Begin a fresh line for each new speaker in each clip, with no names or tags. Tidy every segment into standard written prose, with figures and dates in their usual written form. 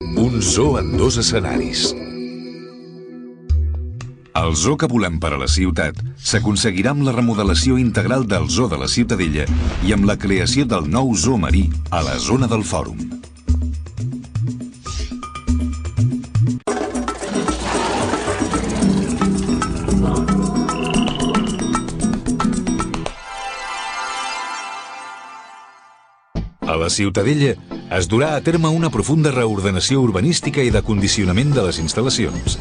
Un zoo en dos escenaris. El zoo que volem per a la ciutat s'aconseguirà amb la remodelació integral del zoo de la Ciutadella i amb la creació del nou zoo marí a la zona del Fòrum. A la Ciutadella es durà a terme una profunda reordenació urbanística i de condicionament de les instal·lacions.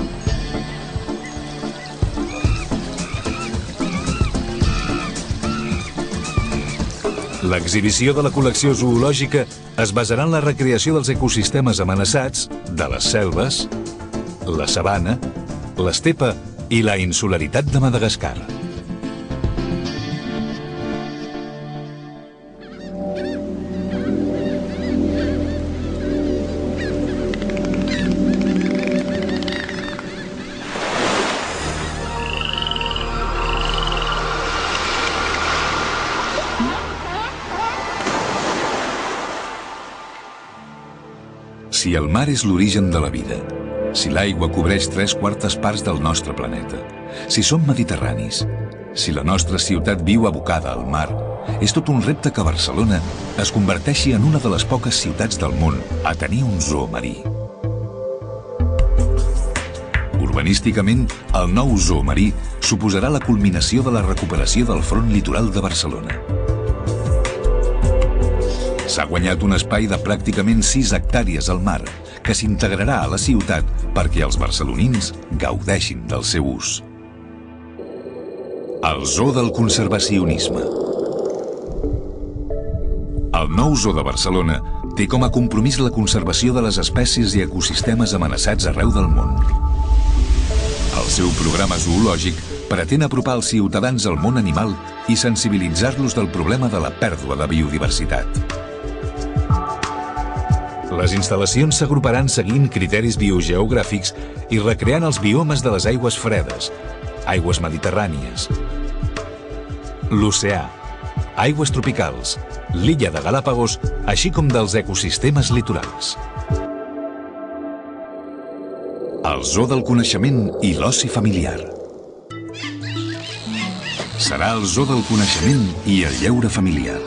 L'exhibició de la col·lecció zoològica es basarà en la recreació dels ecosistemes amenaçats de les selves, la sabana, l'estepa i la insularitat de Madagascar. Si el mar és l'origen de la vida, si l'aigua cobreix 3/4 parts del nostre planeta, si som mediterranis, si la nostra ciutat viu abocada al mar, és tot un repte que Barcelona es converteixi en una de les poques ciutats del món a tenir un zoo marí. Urbanísticament, el nou zoo marí suposarà la culminació de la recuperació del front litoral de Barcelona. S'ha guanyat un espai de pràcticament 6 hectàrees al mar, que s'integrarà a la ciutat perquè els barcelonins gaudeixin del seu ús. El zoo del conservacionisme. El nou zoo de Barcelona té com a compromís la conservació de les espècies i ecosistemes amenaçats arreu del món. El seu programa zoològic pretén apropar els ciutadans al món animal i sensibilitzar-los del problema de la pèrdua de biodiversitat. Les instal·lacions s'agruparan seguint criteris biogeogràfics i recreant els biomes de les aigües fredes, aigües mediterrànies, l'oceà, aigües tropicals, l'illa de Galápagos, així com dels ecosistemes litorals. El zoo del coneixement i l'oci familiar. Serà el zoo del coneixement i el lleure familiar.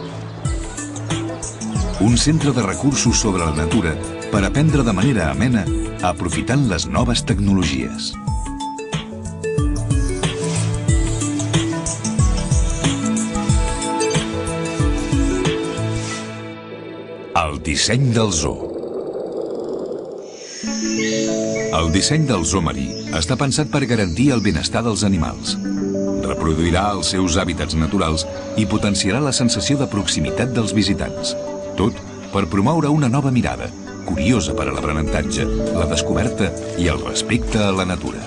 Un centre de recursos sobre la natura per aprendre de manera amena aprofitant les noves tecnologies. El disseny del zoo. El disseny del zoo marí està pensat per garantir el benestar dels animals. Reproduirà els seus hàbitats naturals i potenciarà la sensació de proximitat dels visitants. Tot per promoure una nova mirada, curiosa per a l'aprenentatge, la descoberta i el respecte a la natura.